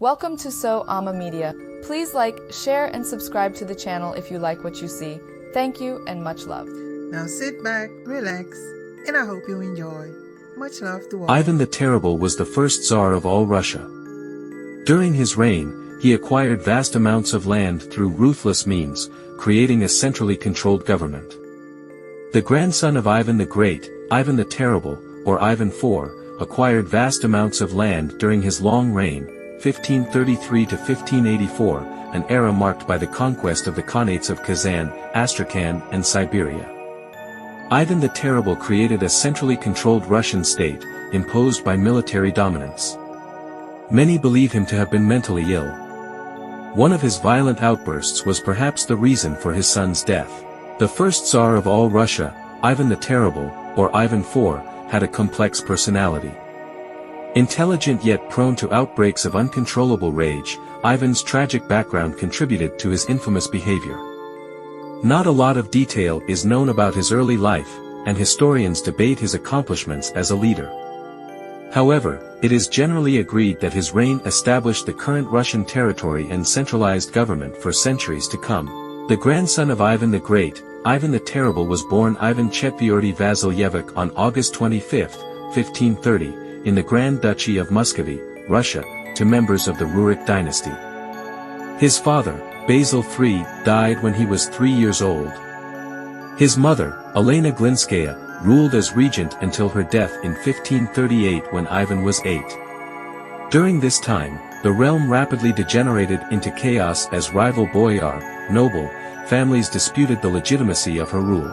Welcome to AmA Media. Please like, share, and subscribe to the channel if you like what you see. Thank you and much love. Now sit back, relax, and I hope you enjoy. Much love to all. Ivan the Terrible was the first Tsar of all Russia. During his reign, he acquired vast amounts of land through ruthless means, creating a centrally controlled government. The grandson of Ivan the Great, Ivan the Terrible, or Ivan IV, acquired vast amounts of land during his long reign, 1533 to 1584, an era marked by the conquest of the Khanates of Kazan, Astrakhan, and Siberia. Ivan the Terrible created a centrally controlled Russian state, imposed by military dominance. Many believe him to have been mentally ill. One of his violent outbursts was perhaps the reason for his son's death. The first Tsar of all Russia, Ivan the Terrible, or Ivan IV, had a complex personality. Intelligent yet prone to outbreaks of uncontrollable rage, Ivan's tragic background contributed to his infamous behavior. Not a lot of detail is known about his early life, and historians debate his accomplishments as a leader. However, it is generally agreed that his reign established the current Russian territory and centralized government for centuries to come. The grandson of Ivan the Great, Ivan the Terrible was born Ivan Chetverty Vasilyevich on August 25, 1530, in the Grand Duchy of Muscovy, Russia, to members of the Rurik dynasty. His father, Basil III, died when he was 3 years old. His mother, Elena Glinskaya, ruled as regent until her death in 1538 when Ivan was 8. During this time, the realm rapidly degenerated into chaos as rival boyar, noble, families disputed the legitimacy of her rule.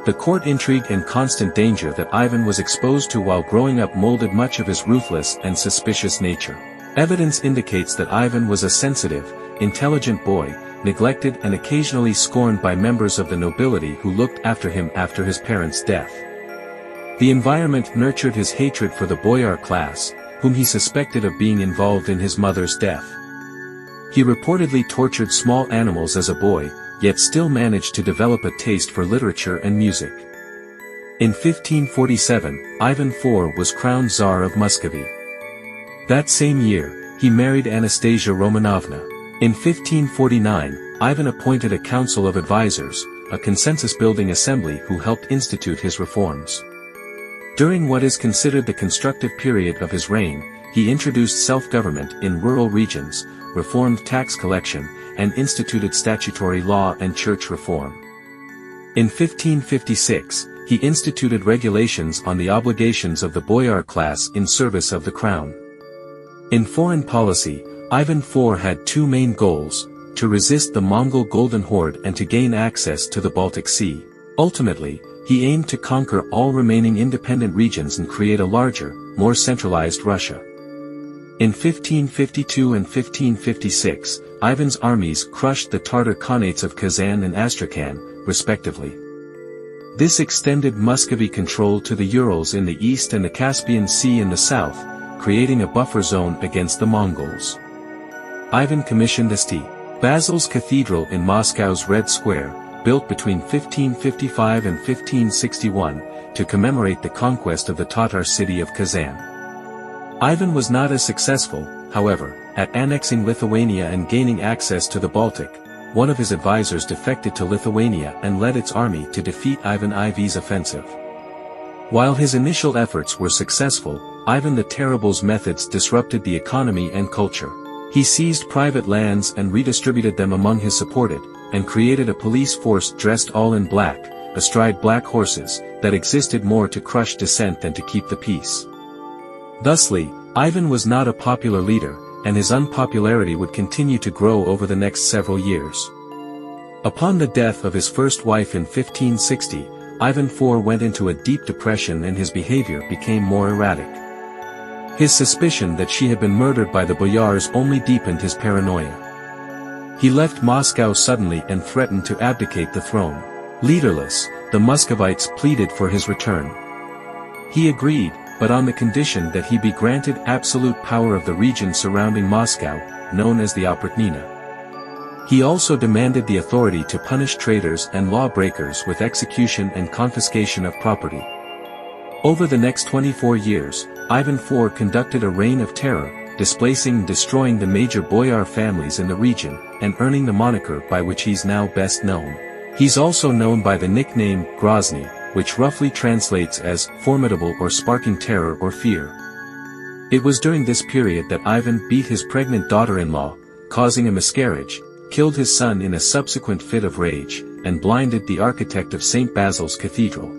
The court intrigue and constant danger that Ivan was exposed to while growing up molded much of his ruthless and suspicious nature. Evidence indicates that Ivan was a sensitive, intelligent boy, neglected and occasionally scorned by members of the nobility who looked after him after his parents' death. The environment nurtured his hatred for the boyar class, whom he suspected of being involved in his mother's death. He reportedly tortured small animals as a boy, yet still managed to develop a taste for literature and music. In 1547, Ivan IV was crowned Tsar of Muscovy. That same year, he married Anastasia Romanovna. In 1549, Ivan appointed a council of advisors, a consensus-building assembly who helped institute his reforms. During what is considered the constructive period of his reign, he introduced self-government in rural regions, reformed tax collection, and instituted statutory law and church reform. In 1556, he instituted regulations on the obligations of the boyar class in service of the crown. In foreign policy, Ivan IV had two main goals: to resist the Mongol Golden Horde and to gain access to the Baltic Sea. Ultimately, he aimed to conquer all remaining independent regions and create a larger, more centralized Russia. In 1552 and 1556, Ivan's armies crushed the Tatar Khanates of Kazan and Astrakhan, respectively. This extended Muscovy control to the Urals in the east and the Caspian Sea in the south, creating a buffer zone against the Mongols. Ivan commissioned St. Basil's Cathedral in Moscow's Red Square, built between 1555 and 1561, to commemorate the conquest of the Tatar city of Kazan. Ivan was not as successful, however, at annexing Lithuania and gaining access to the Baltic. One of his advisors defected to Lithuania and led its army to defeat Ivan IV's offensive. While his initial efforts were successful, Ivan the Terrible's methods disrupted the economy and culture. He seized private lands and redistributed them among his supported, and created a police force dressed all in black, astride black horses, that existed more to crush dissent than to keep the peace. Thusly, Ivan was not a popular leader, and his unpopularity would continue to grow over the next several years. Upon the death of his first wife in 1560, Ivan IV went into a deep depression and his behavior became more erratic. His suspicion that she had been murdered by the boyars only deepened his paranoia. He left Moscow suddenly and threatened to abdicate the throne. Leaderless, the Muscovites pleaded for his return. He agreed, but on the condition that he be granted absolute power of the region surrounding Moscow, known as the Oprichnina. He also demanded the authority to punish traitors and lawbreakers with execution and confiscation of property. Over the next 24 years, Ivan IV conducted a reign of terror, displacing and destroying the major boyar families in the region, and earning the moniker by which he's now best known. He's also known by the nickname Grozny, which roughly translates as formidable or sparking terror or fear. It was during this period that Ivan beat his pregnant daughter-in-law, causing a miscarriage, killed his son in a subsequent fit of rage, and blinded the architect of St. Basil's Cathedral.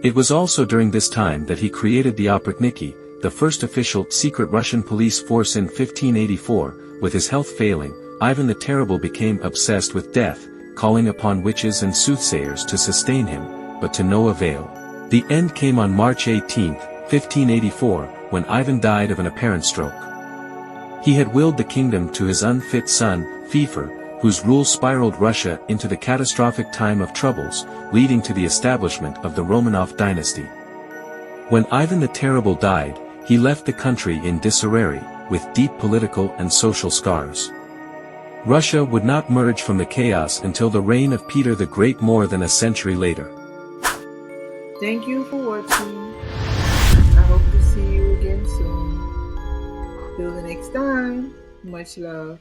It was also during this time that he created the Oprotniki, the first official secret Russian police force in 1584. With his health failing, Ivan the Terrible became obsessed with death, calling upon witches and soothsayers to sustain him, but to no avail. The end came on March 18, 1584, when Ivan died of an apparent stroke. He had willed the kingdom to his unfit son, Fifer, whose rule spiraled Russia into the catastrophic time of troubles, leading to the establishment of the Romanov dynasty. When Ivan the Terrible died, he left the country in disarray, with deep political and social scars. Russia would not emerge from the chaos until the reign of Peter the Great more than a century later. Thank you for watching. I hope to see you again soon. Till the next time, much love.